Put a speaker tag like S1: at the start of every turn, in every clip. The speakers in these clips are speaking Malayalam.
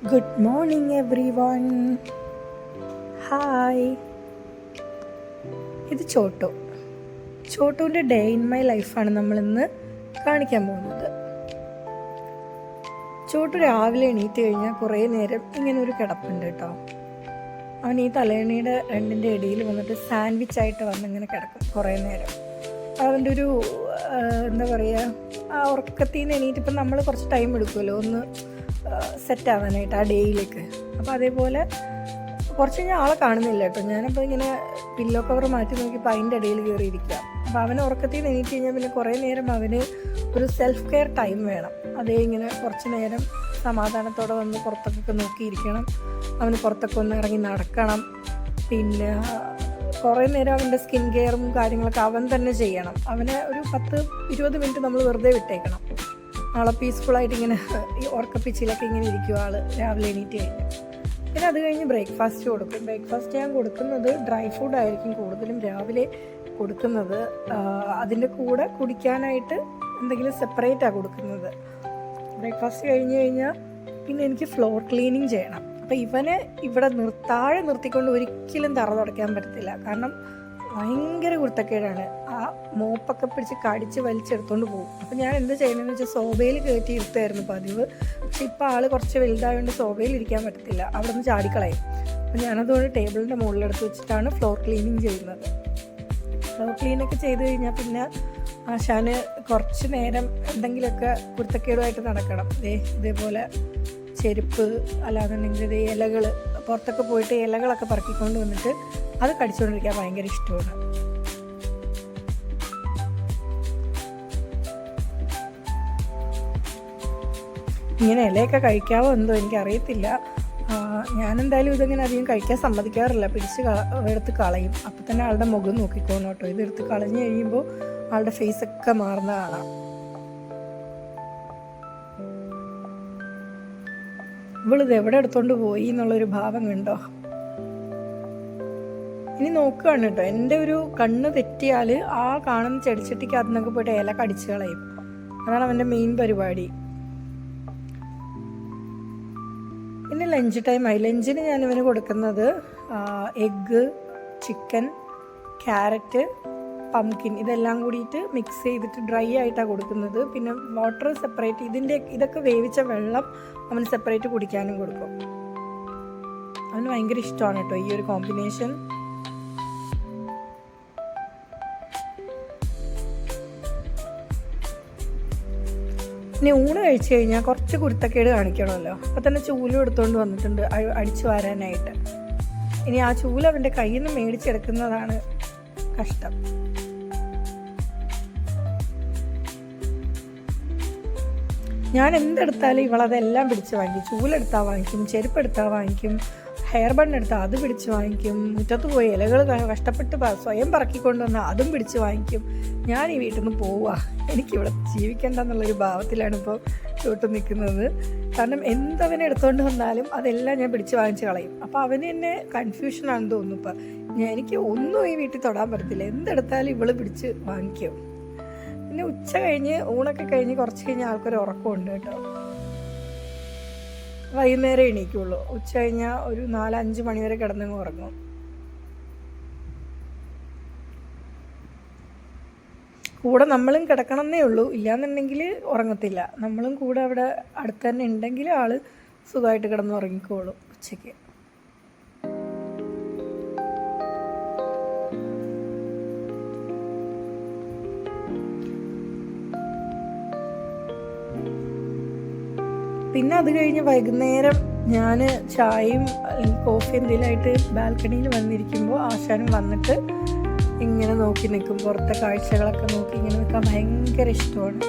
S1: Good morning every one. Hi, ഇത് ചോട്ടുവിൻ്റെ ഡേ ഇൻ മൈ ലൈഫാണ് നമ്മളിന്ന് കാണിക്കാൻ പോകുന്നത്. ചോട്ടു രാവിലെ എണീറ്റ് കഴിഞ്ഞാൽ കുറേ നേരം ഇങ്ങനെ ഒരു കിടപ്പുണ്ട് കേട്ടോ. അവൻ ഈ തലേണിയുടെ രണ്ടിൻ്റെ ഇടയിൽ വന്നിട്ട് സാൻഡ്വിച്ചായിട്ട് വന്നിങ്ങനെ കിടക്കും കുറേ നേരം. അവൻ്റെ ഒരു എന്താ പറയുക, ആ ഉറക്കത്തിൽ നിന്ന് എണീറ്റ് ഇപ്പം നമ്മൾ കുറച്ച് ടൈം എടുക്കുമല്ലോ ഒന്ന് സെറ്റ് ആവാനായിട്ട് ആ ഡേയിലേക്ക്. അപ്പോൾ അതേപോലെ കുറച്ച് കഴിഞ്ഞാൽ ആളെ കാണുന്നില്ല കേട്ടോ. ഞാനപ്പോൾ ഇങ്ങനെ പില്ലോ കവർ മാറ്റി നോക്കിയപ്പോൾ അതിൻ്റെ ഇടയിൽ കയറിയിരിക്കുക. അപ്പോൾ അവന് ഉറക്കത്തിൽ നിന്ന് എണീറ്റ് കഴിഞ്ഞാൽ പിന്നെ കുറേ നേരം അവന് ഒരു സെൽഫ് കെയർ ടൈം വേണം. അതേ ഇങ്ങനെ കുറച്ച് നേരം സമാധാനത്തോടെ വന്ന് പുറത്തൊക്കെ നോക്കിയിരിക്കണം. അവന് പുറത്തൊക്കെ ഒന്ന് ഇറങ്ങി നടക്കണം. പിന്നെ കുറേ നേരം അവൻ്റെ സ്കിൻ കെയറും കാര്യങ്ങളൊക്കെ അവൻ തന്നെ ചെയ്യണം. അവനെ ഒരു 10-20 മിനിറ്റ് നമ്മൾ വെറുതെ വിട്ടേക്കണം. ആളെ പീസ്ഫുള്ളായിട്ട് ഇങ്ങനെ ഈ ഉറക്കപ്പിച്ചിലൊക്കെ ഇങ്ങനെ ഇരിക്കും ആൾ രാവിലെ എണീറ്റ് കഴിഞ്ഞ്. പിന്നെ അത് കഴിഞ്ഞ് ബ്രേക്ക്ഫാസ്റ്റ് കൊടുക്കും. ബ്രേക്ക്ഫാസ്റ്റ് ഞാൻ കൊടുക്കുന്നത് ഡ്രൈ ഫുഡായിരിക്കും കൂടുതലും രാവിലെ കൊടുക്കുന്നത്. അതിൻ്റെ കൂടെ കുടിക്കാനായിട്ട് എന്തെങ്കിലും സെപ്പറേറ്റാണ് കൊടുക്കുന്നത്. ബ്രേക്ക്ഫാസ്റ്റ് കഴിഞ്ഞ് കഴിഞ്ഞാൽ പിന്നെ എനിക്ക് ഫ്ലോർ ക്ലീനിങ് ചെയ്യണം. അപ്പോൾ ഇവനെ ഇവിടെ താഴെ നിർത്തിക്കൊണ്ട് ഒരിക്കലും തറ തുടയ്ക്കാൻ പറ്റത്തില്ല. കാരണം ഭയങ്കര കുരുത്തക്കേടാണ്. ആ മോപ്പൊക്കെ പിടിച്ച് കടിച്ച് വലിച്ചെടുത്തോണ്ട് പോകും. അപ്പോൾ ഞാൻ എന്ത് ചെയ്യണമെന്ന് വെച്ചാൽ സോബയിൽ കയറ്റി ഇരുത്തായിരുന്നു പതിവ്. പക്ഷെ ഇപ്പോൾ ആൾ കുറച്ച് വലുതായതുകൊണ്ട് സോബയിൽ ഇരിക്കാൻ പറ്റത്തില്ല, അവിടെ നിന്ന് ചാടിക്കളയും. അപ്പോൾ ഞാനതുകൊണ്ട് ടേബിളിൻ്റെ മുകളിലെടുത്ത് വെച്ചിട്ടാണ് ഫ്ലോർ ക്ലീനിങ് ചെയ്യുന്നത്. ഫ്ലോർ ക്ലീനൊക്കെ ചെയ്ത് കഴിഞ്ഞാൽ പിന്നെ ആശാന് കുറച്ച് നേരം എന്തെങ്കിലുമൊക്കെ കുരുത്തക്കേടുമായിട്ട് നടക്കണം. ഇതേപോലെ ചെരുപ്പ് അല്ലാന്നുണ്ടെങ്കിൽ ഇലകൾ പുറത്തൊക്കെ പോയിട്ട് ഇലകളൊക്കെ പറക്കിക്കൊണ്ട് വന്നിട്ട് അത് കടിച്ചുകൊണ്ടിരിക്കാൻ ഭയങ്കര ഇഷ്ടമാണ്. ഇങ്ങനെ ഇലയൊക്കെ കഴിക്കാവോ എന്തോ എനിക്കറിയത്തില്ല. ഞാനെന്തായാലും ഇതെങ്ങനെ അധികം കഴിക്കാൻ സമ്മതിക്കാറില്ല. എടുത്ത് കളയും. അപ്പം തന്നെ ആളുടെ മുഖം നോക്കിക്കോണം കേട്ടോ. ഇതെടുത്ത് കളഞ്ഞു കഴിയുമ്പോൾ ആളുടെ ഫേസൊക്കെ മാറുന്ന കാണാം. ഇവളിത് എവിടെ എടുത്തോണ്ട് പോയി എന്നുള്ളൊരു ഭാവം കണ്ടോ. ഇനി നോക്കുകയാണ് കേട്ടോ. എൻ്റെ ഒരു കണ്ണ് തെറ്റിയാൽ ആ കാണുന്ന ചെടിച്ചട്ടിക്ക് അതിനൊക്കെ പോയിട്ട് ഇല കടിച്ചു കളയും. അതാണ് അവൻ്റെ മെയിൻ പരിപാടി. പിന്നെ ലഞ്ച് ടൈമായി. ലഞ്ചിന് ഞാനിവന് കൊടുക്കുന്നത് എഗ്ഗ്, ചിക്കൻ, ക്യാരറ്റ്, പംകിൻ ഇതെല്ലാം കൂടിയിട്ട് മിക്സ് ചെയ്തിട്ട് ഡ്രൈ ആയിട്ടാണ് കൊടുക്കുന്നത്. പിന്നെ വാട്ടർ സെപ്പറേറ്റ്, ഇതൊക്കെ വേവിച്ച വെള്ളം അവന് സെപ്പറേറ്റ് കുടിക്കാനും കൊടുക്കും. അവന് ഭയങ്കര ഇഷ്ടമാണ് കേട്ടോ ഈ ഒരു കോമ്പിനേഷൻ. ഇനി ഊണ് കഴിച്ചു കഴിഞ്ഞാൽ കുറച്ച് കുരുത്തക്കേട് കാണിക്കണമല്ലോ. അപ്പം തന്നെ ചൂലും എടുത്തുകൊണ്ട് വന്നിട്ടുണ്ട് അടിച്ചു വാരാനായിട്ട്. ഇനി ആ ചൂല് അവൻ്റെ കയ്യിൽ നിന്ന് മേടിച്ചെടുക്കുന്നതാണ് കഷ്ടം. ഞാൻ എന്തെടുത്താലും ഇവളതെല്ലാം പിടിച്ച് വാങ്ങിക്കും. ചൂലെടുത്താൽ വാങ്ങിക്കും, ചെരുപ്പെടുത്താൽ വാങ്ങിക്കും, ഹെയർ ബൺ എടുത്താൽ അത് പിടിച്ച് വാങ്ങിക്കും. മുറ്റത്ത് പോയി ഇലകൾ കഷ്ടപ്പെട്ട് സ്വയം പറക്കിക്കൊണ്ട് വന്നാൽ അതും പിടിച്ച് വാങ്ങിക്കും. ഞാൻ ഈ വീട്ടിൽ നിന്ന് പോവുക, എനിക്കിവിടെ ജീവിക്കേണ്ടെന്നുള്ളൊരു ഭാവത്തിലാണ് ഇപ്പോൾ ചോട്ട് നിൽക്കുന്നത്. കാരണം എന്തവനെ എടുത്തുകൊണ്ട് വന്നാലും അതെല്ലാം ഞാൻ പിടിച്ച് വാങ്ങിച്ച് കളയും. അപ്പോൾ അവന് തന്നെ കൺഫ്യൂഷനാണെന്ന് തോന്നുന്നു. ഇപ്പം എനിക്ക് ഒന്നും ഈ വീട്ടിൽ തൊടാൻ പറ്റത്തില്ല. എന്തെടുത്താലും ഇവള് പിടിച്ച് വാങ്ങിക്കും. പിന്നെ ഉച്ച കഴിഞ്ഞ് ഊണൊക്കെ കഴിഞ്ഞ് കുറച്ച് കഴിഞ്ഞ് ആൾക്കൊരു ഉറക്കമുണ്ട് കേട്ടോ. വൈകുന്നേരം എണീക്കുള്ളൂ. ഉച്ച കഴിഞ്ഞാൽ ഒരു 4-5 മണി വരെ കിടന്നങ്ങ് ഉറങ്ങും. കൂടെ നമ്മളും കിടക്കണമെന്നേ ഉള്ളൂ, ഇല്ലയെന്നുണ്ടെങ്കിൽ ഉറങ്ങത്തില്ല. നമ്മളും കൂടെ അവിടെ അടുത്ത് തന്നെ ഉണ്ടെങ്കിൽ ആൾ സുഖമായിട്ട് കിടന്ന് ഉറങ്ങിക്കോളും ഉച്ചയ്ക്ക്. പിന്നെ അത് കഴിഞ്ഞ് വൈകുന്നേരം ഞാൻ ചായയും കോഫി എന്തെങ്കിലുമായിട്ട് ബാൽക്കണിയിൽ വന്നിരിക്കുമ്പോൾ ആശാനും വന്നിട്ട് ഇങ്ങനെ നോക്കി നിൽക്കും. പുറത്തെ കാഴ്ചകളൊക്കെ നോക്കി ഇങ്ങനെ നിൽക്കാൻ ഭയങ്കര ഇഷ്ടമാണ്.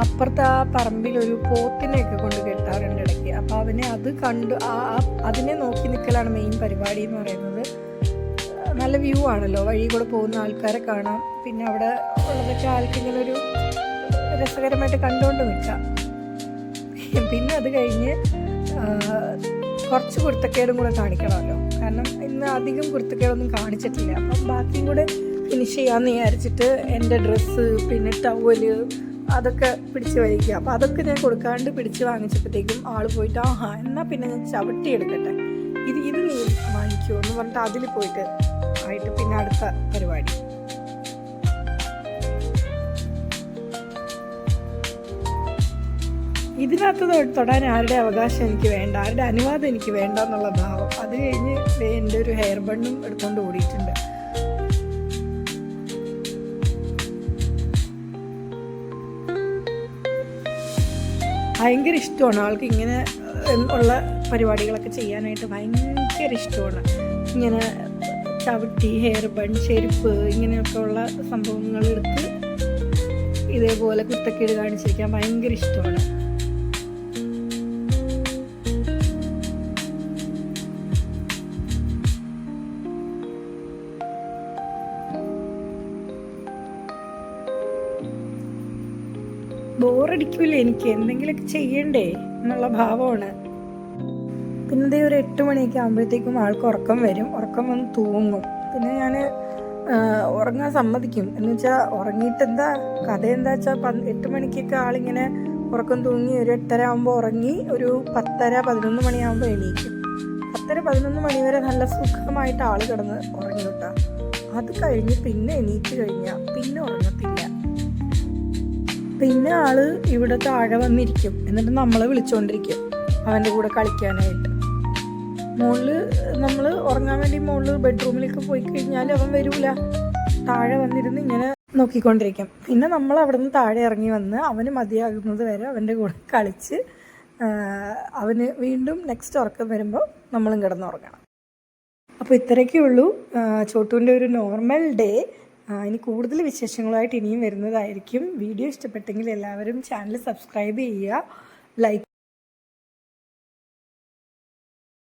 S1: അപ്പുറത്ത് ആ പറമ്പിലൊരു പോത്തിനെയൊക്കെ കൊണ്ട് കെട്ടാറുണ്ട് ഇടയ്ക്ക്. അപ്പോൾ അവനെ അത് കണ്ട് അതിനെ നോക്കി നിൽക്കലാണ് മെയിൻ പരിപാടി എന്ന് പറയുന്നത്. നല്ല വ്യൂ ആണല്ലോ, വഴി കൂടെ പോകുന്ന ആൾക്കാരെ കാണാം. പിന്നെ അവിടെ ഉള്ളതൊക്കെ ആൾക്കിങ്ങനെ ഒരു രസകരമായിട്ട് കണ്ടുകൊണ്ട് നിൽക്കാം. പിന്നെ അത് കഴിഞ്ഞ് കുറച്ച് കുരുത്തക്കേടും കൂടെ കാണിക്കണമല്ലോ. കാരണം ഇന്ന് അധികം കുരുത്തക്കേടൊന്നും കാണിച്ചിട്ടില്ല. അപ്പം ബാക്കിയും കൂടെ ഫിനിഷ് ചെയ്യാമെന്ന് വിചാരിച്ചിട്ട് എൻ്റെ ഡ്രസ്സ്, പിന്നെ ടവല്, അതൊക്കെ പിടിച്ച് വലിക്കുക. അപ്പോൾ അതൊക്കെ ഞാൻ കൊടുക്കാണ്ട് പിടിച്ച് വാങ്ങിച്ചപ്പോഴത്തേക്കും ആൾ പോയിട്ട് എന്നാൽ പിന്നെ ഞാൻ ചവിട്ടി എടുക്കട്ടെ, ഇത് നീ വാങ്ങിക്കുമോ എന്ന് പറഞ്ഞിട്ട് അതിൽ പോയിട്ട് ആയിട്ട് പിന്നെ അടുത്ത പരിപാടി. ഇതിനകത്ത് തൊടാൻ ആരുടെ അവകാശം എനിക്ക് വേണ്ട, ആരുടെ അനുവാദം എനിക്ക് വേണ്ട എന്നുള്ള ഭാവം. അത് കഴിഞ്ഞ് എൻ്റെ ഒരു ഹെയർ ബണ്ണും എടുത്തുകൊണ്ട് ഓടിയിട്ടുണ്ട്. ഭയങ്കര ഇഷ്ടമാണ് ആൾക്ക് ഇങ്ങനെ ഉള്ള പരിപാടികളൊക്കെ ചെയ്യാനായിട്ട് ഭയങ്കര ഇഷ്ടമാണ്. ഇങ്ങനെ ചവിട്ടി, ഹെയർ ബൺ, ചെരുപ്പ് ഇങ്ങനെയൊക്കെ ഉള്ള സംഭവങ്ങൾ എടുത്ത് ഇതേപോലെ കുത്തക്കേട് കാണിച്ചിരിക്കാൻ ഭയങ്കര ഇഷ്ടമാണ്. ബോറടിക്കൂല, എനിക്ക് എന്തെങ്കിലുമൊക്കെ ചെയ്യണ്ടേ എന്നുള്ള ഭാവമാണ്. പിന്നെ ഇതേ ഒരു 8 മണിയൊക്കെ ആകുമ്പോഴത്തേക്കും ആൾക്ക് ഉറക്കം വരും. ഉറക്കം വന്ന് തൂങ്ങും. പിന്നെ ഞാൻ ഉറങ്ങാൻ സമ്മതിക്കും. എന്ന് വെച്ചാൽ ഉറങ്ങിയിട്ട് എന്താ കഥ എന്താ വെച്ചാൽ 8 മണിക്കൊക്കെ ആളിങ്ങനെ ഉറക്കം തൂങ്ങി ഒരു 8:30 ആകുമ്പോൾ ഉറങ്ങി ഒരു 10:30 11 മണിയാകുമ്പോൾ എണീക്കും. 10:30 11 മണി വരെ നല്ല സുഖമായിട്ട് ആൾ കിടന്ന് ഉറങ്ങി കേട്ടോ. അത് കഴിഞ്ഞ് പിന്നെ എണീറ്റ് കഴിഞ്ഞാൽ പിന്നെ ഉറങ്ങത്തില്ല. പിന്നെ ആള് ഇവിടെ താഴെ വന്നിരിക്കും. എന്നിട്ട് നമ്മളെ വിളിച്ചുകൊണ്ടിരിക്കും അവൻ്റെ കൂടെ കളിക്കാനായിട്ട്. മുകളിൽ നമ്മൾ ഉറങ്ങാൻ വേണ്ടി മുകളിൽ ബെഡ്റൂമിലേക്ക് പോയി കഴിഞ്ഞാൽ അവൻ വരൂല, താഴെ വന്നിരുന്ന് ഇങ്ങനെ നോക്കിക്കൊണ്ടിരിക്കും. പിന്നെ നമ്മൾ അവിടെ നിന്ന് താഴെ ഇറങ്ങി വന്ന് അവന് മതിയാകുന്നത് വരെ അവൻ്റെ കൂടെ കളിച്ച് അവന് വീണ്ടും നെക്സ്റ്റ് ഉറക്കം വരുമ്പോൾ നമ്മളും കിടന്നുറങ്ങണം. അപ്പോൾ ഇത്രയൊക്കെ ഉള്ളൂ ചോട്ടുവിൻ്റെ ഒരു നോർമൽ ഡേ. ഇനി കൂടുതൽ വിശേഷങ്ങളുമായിട്ട് ഇനിയും വരുന്നതായിരിക്കും. വീഡിയോ ഇഷ്ടപ്പെട്ടെങ്കിൽ എല്ലാവരും ചാനൽ സബ്സ്ക്രൈബ് ചെയ്യുക, ലൈക്ക്